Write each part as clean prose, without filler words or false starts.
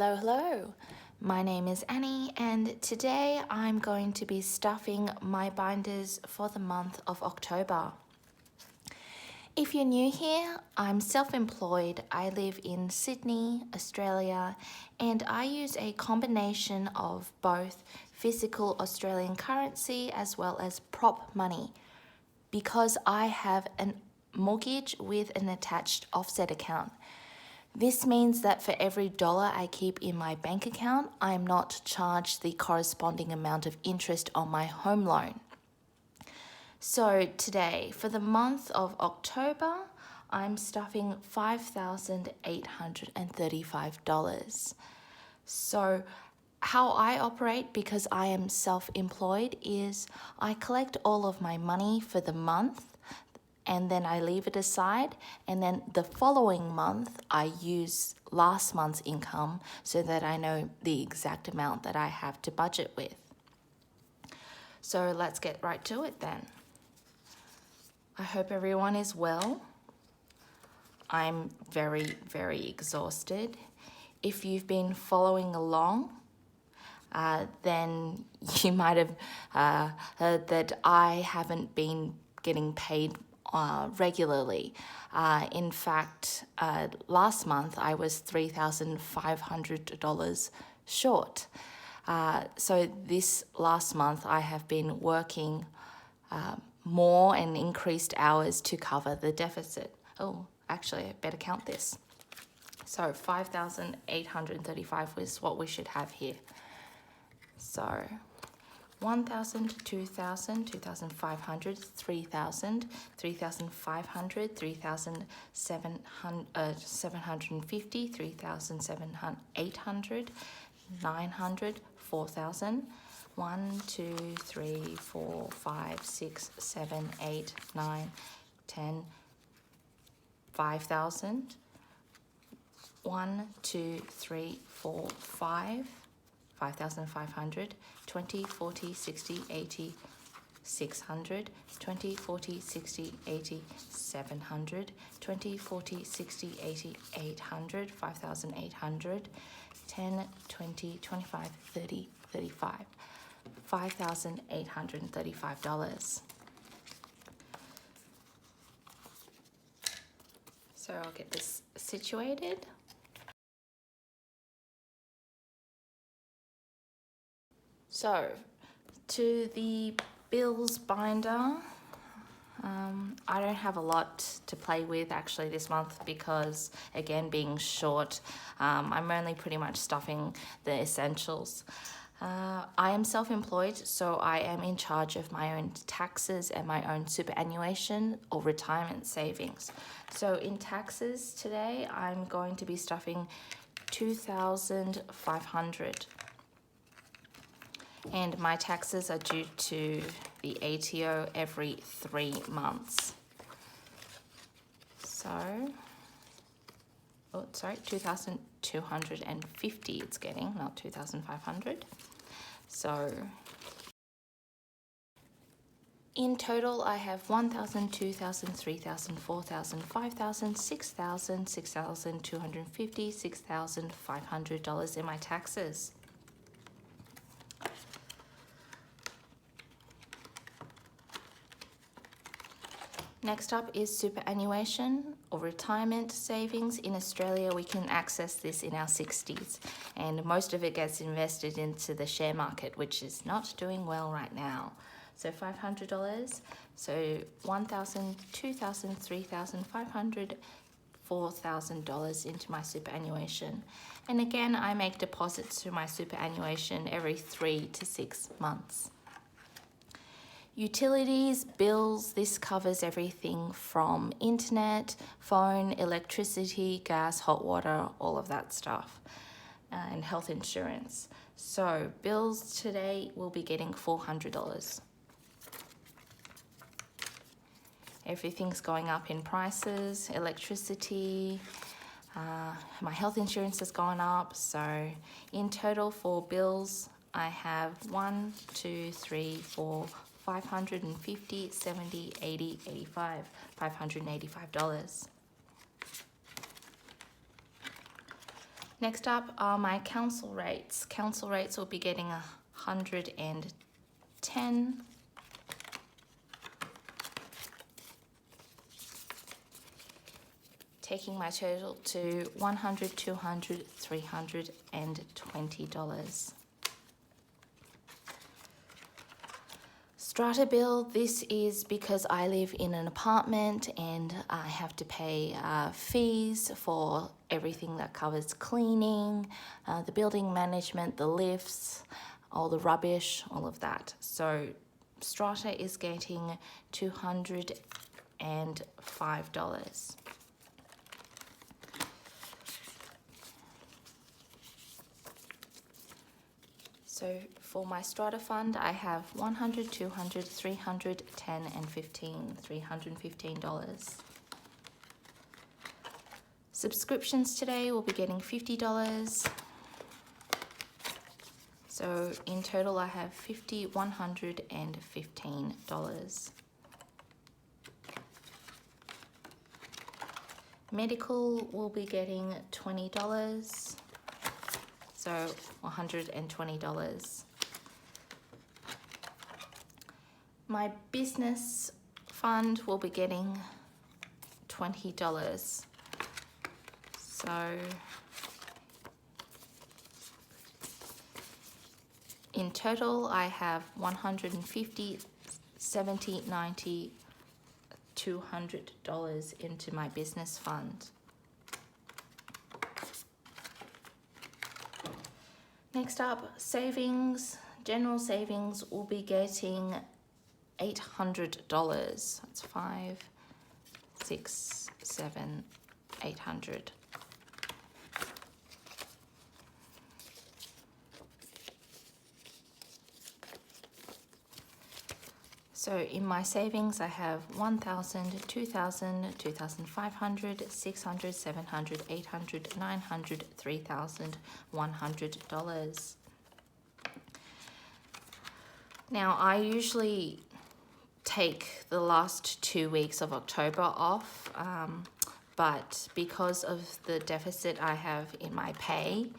Hello. My name is Annie and today I'm going to be stuffing my binders for the month of October. If you're new here, I'm self-employed. I live in Sydney, Australia, and I use a combination of both physical Australian currency as well as prop money because I have a mortgage with an attached offset account. This means that for every dollar I keep in my bank account, I'm not charged the corresponding amount of interest on my home loan. So today, for the month of October, I'm stuffing $5,835. So how I operate, because I am self-employed, is I collect all of my money for the month and then I leave it aside, and then the following month I use last month's income so that I know the exact amount that I have to budget with. So let's get right to it then. I hope everyone is well. I'm very, very exhausted. If you've been following along, then you might have heard that I haven't been getting paid regularly. In fact, last month I was $3,500 short. So this last month I have been working more and increased hours to cover the deficit. Oh, actually, I better count this. So 5,835 was what we should have here. So 1,000, 2,000, 2,500, 3,000, 3,500, 3,750, 3,800, 900, 4,000, 1, 2, 3, 4, 5, 6, 7, 8, 9, 10, 5,000, 1, 2, 3, 4, 5, 5,500, 20, 40, 60, 80, 600, 20, 40, 60, 80, 700, 20, 40, 60, 80, 800, 5,800, 10, 20, 25, 30, 35, $5,835. So I'll get this situated. So, to the bills binder, I don't have a lot to play with actually this month because, again, being short, I'm only pretty much stuffing the essentials. I am self-employed, so I am in charge of my own taxes and my own superannuation or retirement savings. So in taxes today, I'm going to be stuffing $2,500. And my taxes are due to the ATO every 3 months. So, 2,250 it's getting, not 2,500. So, in total, I have 1,000, 2,000, 3,000, 4,000, 5,000, 6,000, 6,250, $6,500 in my taxes. Next up is superannuation or retirement savings. In Australia, we can access this in our 60s, and most of it gets invested into the share market, which is not doing well right now. So $500, so 1,000, 2,000, 3,500, $4,000 into my superannuation. And again, I make deposits to my superannuation every 3 to 6 months. Utilities, bills, this covers everything from internet, phone, electricity, gas, hot water, all of that stuff, and health insurance. So bills today will be getting $400. Everything's going up in prices, electricity, my health insurance has gone up. So in total for bills, I have 1, 2, 3, 4, 550, 70, 80, 85, $585. Next up are my council rates. Council rates will be getting 110. Taking my total to $100, $200, $320. Strata bill, this is because I live in an apartment and I have to pay fees for everything that covers cleaning, the building management, the lifts, all the rubbish, all of that. So Strata is getting $205. So for my Strata fund, I have $100, $200, $300, $10, and $15, $315. Subscriptions today will be getting $50. So in total, I have $50, $100, and $15. Medical will be getting $20. So $120. My business fund will be getting $20. So in total, I have $150, $70, $90, $200 into my business fund. Next up, savings. General savings will be getting $800. That's 5, 6, 7, 800. So in my savings, I have 1,000, 2,000, 2,500, 600, 700, 800, 900, $3,100. Now, I usually take the last 2 weeks of October off, but because of the deficit I have in my pay,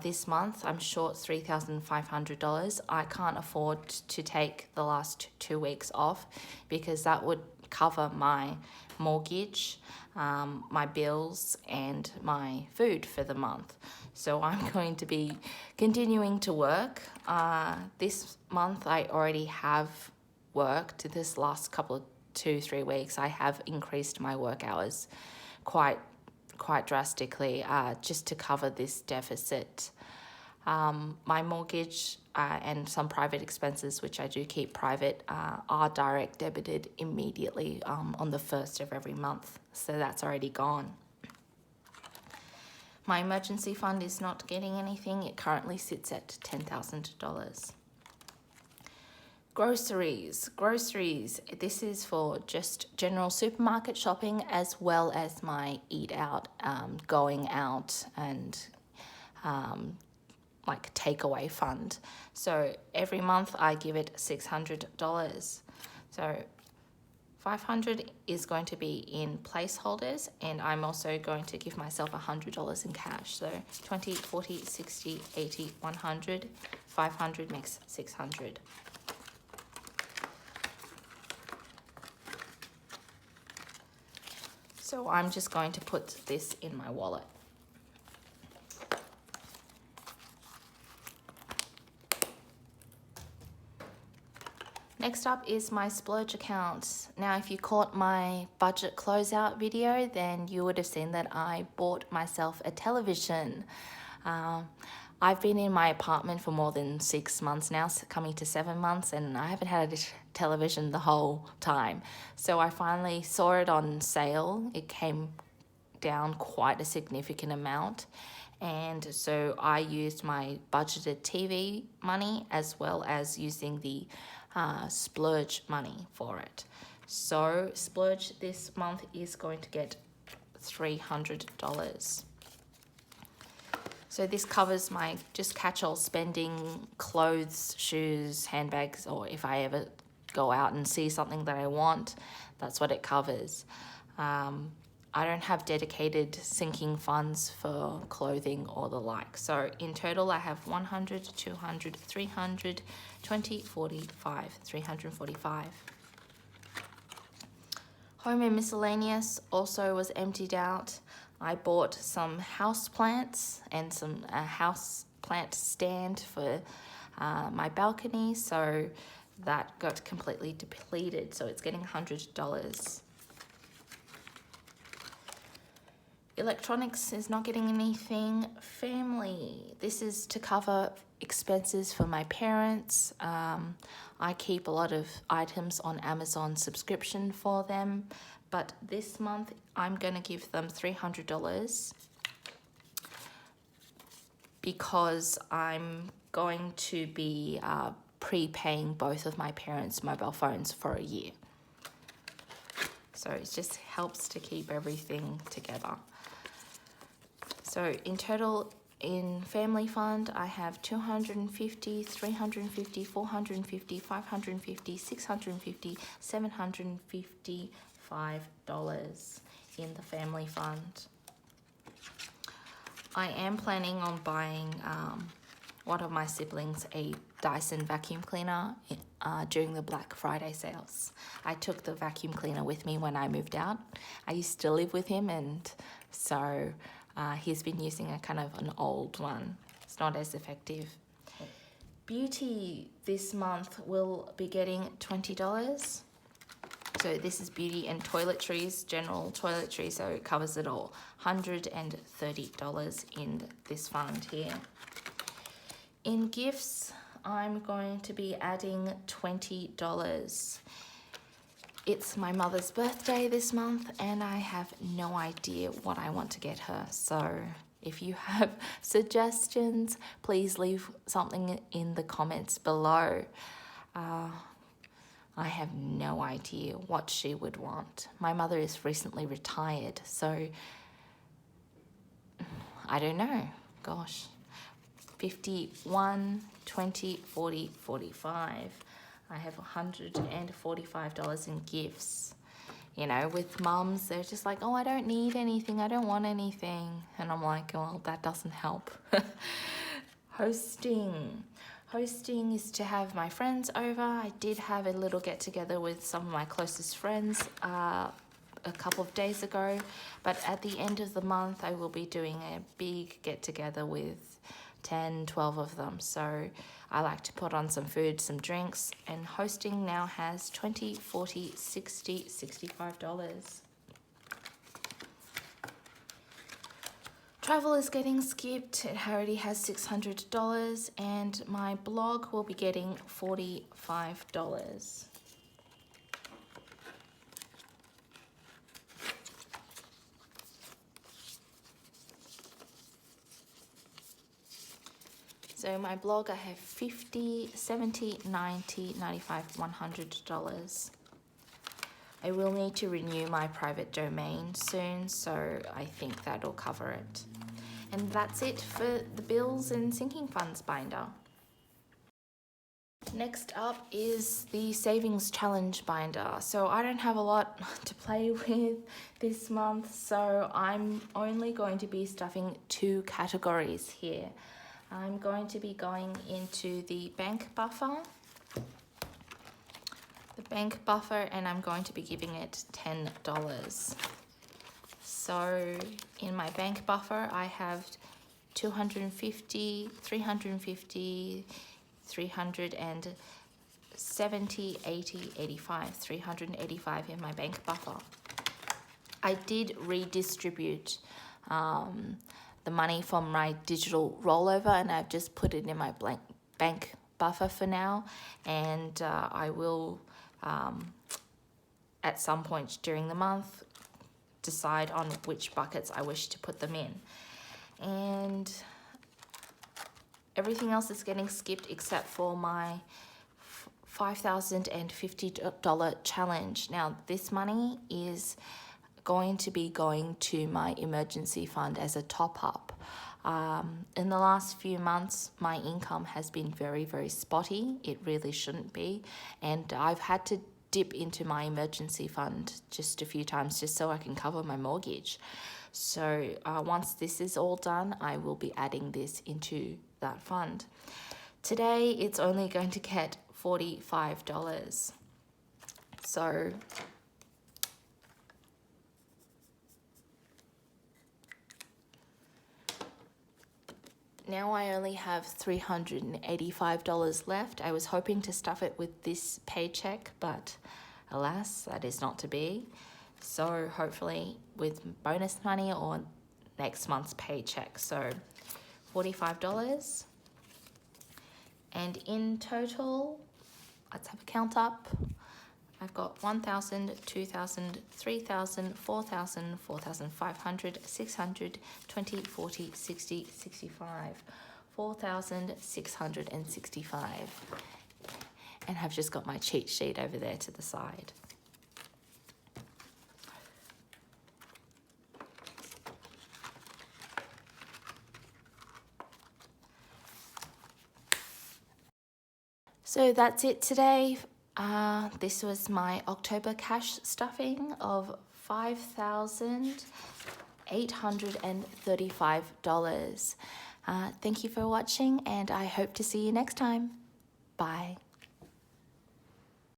this month I'm short $3,500. I can't afford to take the last 2 weeks off because that would cover my mortgage, my bills, and my food for the month. So I'm going to be continuing to work. This month I already have worked. This last couple of 2-3 weeks I have increased my work hours quite drastically just to cover this deficit. My mortgage and some private expenses, which I do keep private, are direct debited immediately on the 1st of every month. So that's already gone. My emergency fund is not getting anything. It currently sits at $10,000. Groceries. This is for just general supermarket shopping as well as my eat out, going out, and like takeaway fund. So every month I give it $600. So $500 is going to be in placeholders, and I'm also going to give myself $100 in cash. So 20, 40, 60, 80, 100, 500 makes $600. So I'm just going to put this in my wallet. Next up is my splurge account. Now, if you caught my budget closeout video, then you would have seen that I bought myself a television. I've been in my apartment for more than 6 months now, coming to 7 months, and I haven't had a television the whole time. So I finally saw it on sale. It came down quite a significant amount. And so I used my budgeted TV money as well as using the splurge money for it. So splurge this month is going to get $300. So this covers my just catch-all spending, clothes, shoes, handbags, or if I ever go out and see something that I want, that's what it covers. I don't have dedicated sinking funds for clothing or the like. So in total, I have 100, 200, 300, 20, 45, 345. Home and miscellaneous also was emptied out. I bought some house plants and some house plant stand for my balcony, so that got completely depleted, so it's getting $100. Electronics is not getting anything. Family, this is to cover expenses for my parents. I keep a lot of items on Amazon subscription for them, but this month I'm going to give them $300 because I'm going to be prepaying both of my parents' mobile phones for a year. So it just helps to keep everything together. So in total, in family fund, I have 250, 350, 450, 550, 650, $755 in the family fund. I am planning on buying one of my siblings a Dyson vacuum cleaner during the Black Friday sales. I took the vacuum cleaner with me when I moved out. I used to live with him, and so he's been using a kind of an old one. It's not as effective. Beauty this month will be getting $20. So this is beauty and toiletries, general toiletries, so it covers it all. $130 in this fund here. In gifts, I'm going to be adding $20. It's my mother's birthday this month, and I have no idea what I want to get her. So if you have suggestions, please leave something in the comments below. I have no idea what she would want. My mother is recently retired, so I don't know. Gosh. 51, 20, 40, 45. I have $145 in gifts. You know, with mums, they're just like, oh, I don't need anything. I don't want anything. And I'm like, well, that doesn't help. Hosting. Hosting is to have my friends over. I did have a little get together with some of my closest friends a couple of days ago. But at the end of the month, I will be doing a big get together with 10, 12 of them. So I like to put on some food, some drinks, and hosting now has $20, $40, $60, $65. Travel is getting skipped. It already has $600, and my blog will be getting $45. So my blog, I have $50, $70, $90, $95, $100. I will need to renew my private domain soon, so I think that'll cover it. And that's it for the bills and sinking funds binder. Next up is the savings challenge binder. So I don't have a lot to play with this month, so I'm only going to be stuffing 2 categories here. I'm going to be going into the bank buffer. The bank buffer, and I'm going to be giving it $10. So in my bank buffer, I have 250, 350, 370, 80, 85, 385 in my bank buffer. I did redistribute the money from my digital rollover, and I've just put it in my bank buffer for now, and I will at some point during the month decide on which buckets I wish to put them in. And everything else is getting skipped except for my $5,050 challenge. Now this money is going to be going to my emergency fund as a top-up. In the last few months, my income has been very, very spotty. It really shouldn't be. And I've had to dip into my emergency fund just a few times just so I can cover my mortgage. So once this is all done, I will be adding this into that fund. Today, it's only going to get $45. So now I only have $385 left. I was hoping to stuff it with this paycheck, but alas, that is not to be. So hopefully with bonus money or next month's paycheck. So $45. And in total, let's have a count up. I've got 1,000, 2,000, 3,000, 4,000, 4,500, 600, 20, 40, 60, 65, 4,665. And I've just got my cheat sheet over there to the side. So that's it today. This was my October cash stuffing of $5,835. Thank you for watching, and I hope to see you next time. Bye.